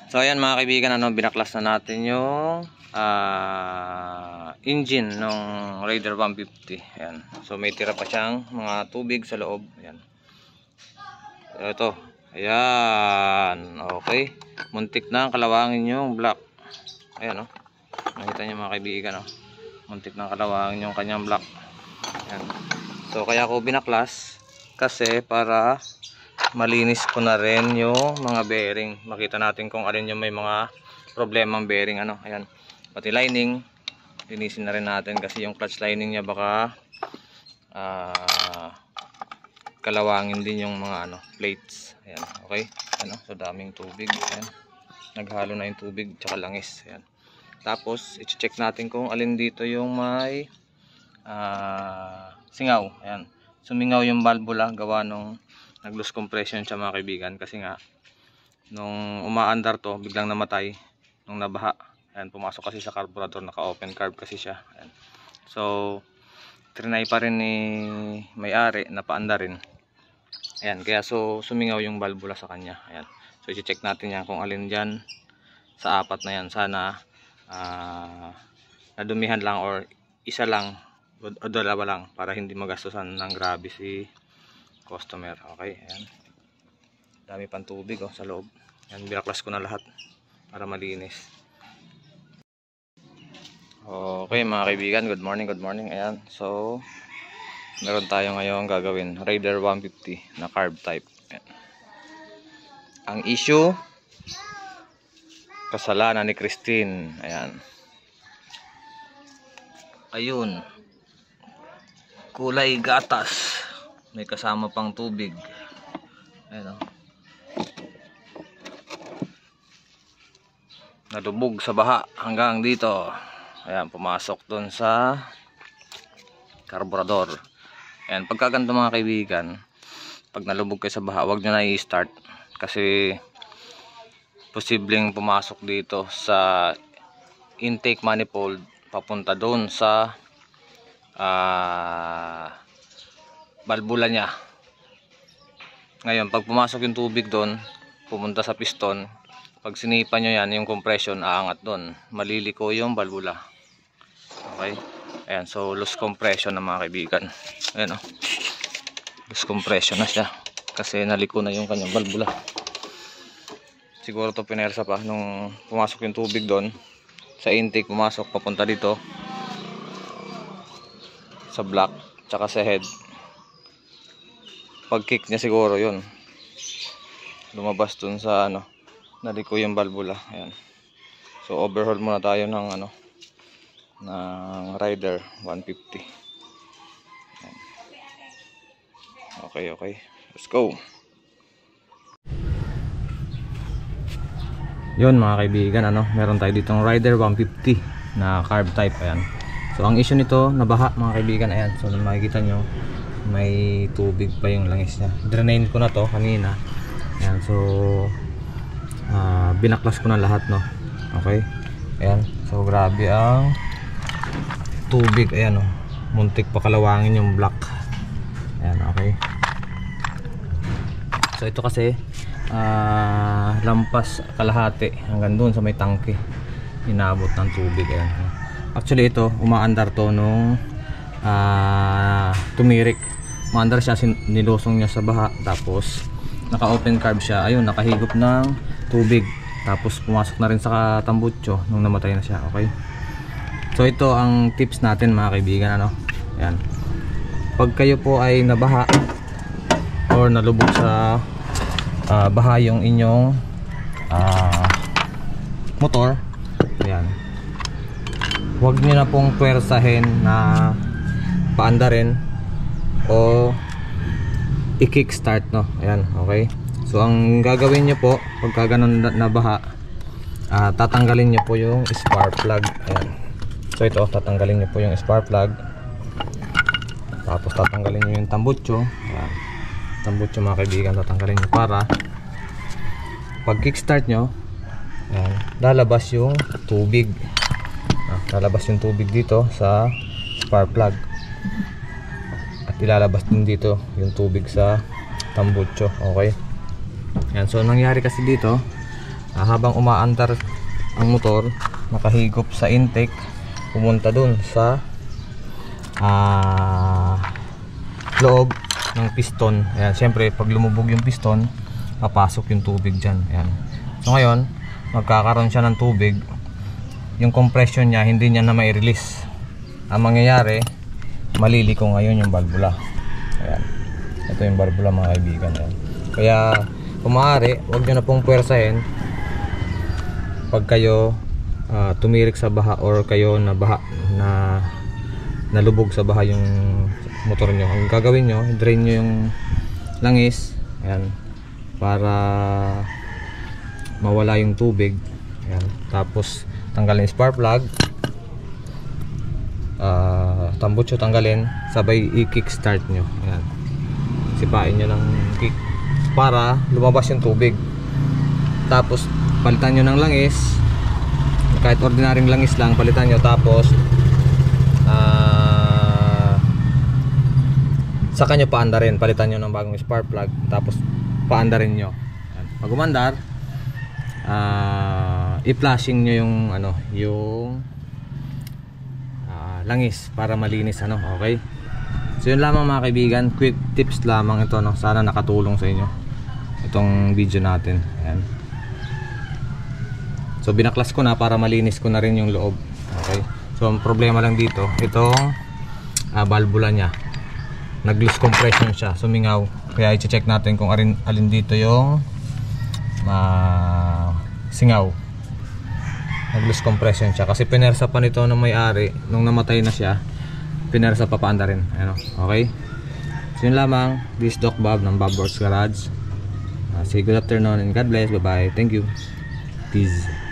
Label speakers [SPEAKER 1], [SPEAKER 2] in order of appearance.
[SPEAKER 1] So ayan mga kaibigan, binaklas na natin yung engine ng Raider 150. Ayan. So may tira pa siyang mga tubig sa loob. Ayan. Ito. Ayan. Okay. Muntik na ang kalawangin yung block. Ayan o. Nakita niyo mga kaibigan o. Muntik na ang kalawangin yung kanyang block. Ayan. So kaya ako binaklas kasi para malinis ko na rin yung mga bearing. Makita natin kung alin yung may mga problemang bearing ayan. Pati lining linisin na rin natin kasi yung clutch lining niya baka kalawangin din yung mga plates. Ayan, okay. So daming tubig. Ayan. Naghalo na yung tubig tsaka langis. Ayan. Tapos i-check natin kung alin dito yung may singaw. Ayan. Sumingaw yung valvula gawa nung nag-loose compression siya mga kaibigan kasi nga nung umaandar to biglang namatay nung nabaha. Ayan, pumasok kasi sa carburetor, naka-open carb kasi siya. Ayan. So trinay pa rin ni may-ari na paandarin. Ayan, kaya so sumingaw yung valvula sa kanya. Ayan. So i-check natin yan kung alin dyan sa apat na yan. Sana nadumihan lang or isa lang o dalawa lang para hindi magastusan ng grabe si customer. Okay, ayan. Dami pang tubig sa loob. Ayan, binaklas ko na lahat para malinis. Okay mga kaibigan, good morning, good morning. Ayan, so meron tayo ngayon gagawin Raider 150 na carb type. Ayan. Ang issue, kasalanan ni Christine. Ayan. Ayun, kulay gatas, may kasama pang tubig. Ayan nalubog sa baha hanggang dito. Ayan, pumasok dun sa carburetor. Ayan, pagka ganito mga kaibigan, pag nalubog kayo sa baha, huwag nyo na i-start kasi posibleng pumasok dito sa intake manifold papunta dun sa valvula nya. Ngayon, pag pumasok yung tubig doon, pumunta sa piston, pag sinipa nyo yan, yung compression aangat doon, maliliko yung valvula. Okay, ayan, so loose compression na mga kaibigan. Ayan loose compression na siya kasi naliko na yung kanyang valvula. Siguro to pinersa pa nung pumasok yung tubig doon sa intake, pumasok papunta dito sa block tsaka sa head. Pag kick niya siguro yun lumabas dun sa naliko yung valvula. Ayan. So overhaul muna tayo ng ng Raider 150. Ayan. Okay, let's go. Yun mga kaibigan, meron tayo ditong Raider 150 na carb type. Ayan. So ang issue nito, nabaha mga kaibigan. Ayan, so makikita nyo may tubig pa yung langis niya. Drain ko na to kanina. Ayan, so binaklas ko na lahat okay. Ayan, so grabe ang tubig. Ayan muntik pa kalawangin yung block. Ayan, okay. So ito kasi lampas kalahati hanggang doon sa may tangke inabot ng tubig. Ayan. Actually ito umaandar to nung tumirik. Umaandar siya, nilusong niya sa baha, tapos naka open carb siya. Ayun, nakahigop ng tubig, tapos pumasok na rin sa tambutso nung namatay na siya. Okay, so ito ang tips natin mga kaibigan. Ayan, pag kayo po ay nabaha or nalubog sa baha yung inyong motor, ayan, huwag nyo na pong pwersahin na paandarin o i-kickstart ayan, okay. So ang gagawin nyo po pagka ganun na baha, tatanggalin nyo po yung spark plug. Ayan. So ito, tatanggalin nyo po yung spark plug, tapos tatanggalin nyo yung tambutso. Ayan. Tambutso mga kaibigan, tatanggalin nyo para pag kickstart nyo, ayan, lalabas yung tubig. Lalabas yung tubig dito sa spark plug at ilalabas din dito yung tubig sa tambutso. Okay, yan. So nangyari kasi dito, habang umaandar ang motor, nakahigop sa intake, pumunta dun sa loob ng piston. Ayan, syempre pag lumubog yung piston, papasok yung tubig dyan. Ayan. So ngayon, magkakaroon siya ng tubig, yung compression niya hindi niya na mai-release. Ang mangyayari, maliliko ngayon yung valvula. Ayan, ito yung valvula mga kaibigan. Ayan. Kaya kung maaari, huwag nyo na pong puwersahin pag kayo tumirik sa baha or kayo na baha, na nalubog sa baha yung motor nyo. Ang gagawin nyo, drain nyo yung langis, ayan, para mawala yung tubig. Ayan. Tapos tanggalin yung spark plug, tambutso tanggalin, sabay i-kickstart nyo. Ayan. Sipain nyo ng kick para lumabas yung tubig. Tapos palitan nyo ng langis, kahit ordinaryong langis lang, palitan nyo. Tapos saka nyo paandarin, palitan nyo ng bagong spark plug, tapos paandarin nyo. Pag umandar, i-flashing nyo yung yung langis para malinis, okay? So yun lamang mga kaibigan, quick tips lamang ito, sana nakatulong sa inyo itong video natin. Ayan. So binaklas ko na para malinis ko na rin yung loob, okay? So ang problema lang dito, itong valvula nya, nag-loose compression siya, sumingaw. Kaya i-check natin kung alin dito yung singaw. Nag-loose compression siya kasi pinersa pa nito ng may-ari nung namatay na siya, pinersa pa paanda rin. Ano? Okay? So yun lamang. This is Doc Bob ng Bob Works Garage. Say good afternoon and God bless. Bye bye. Thank you. Peace.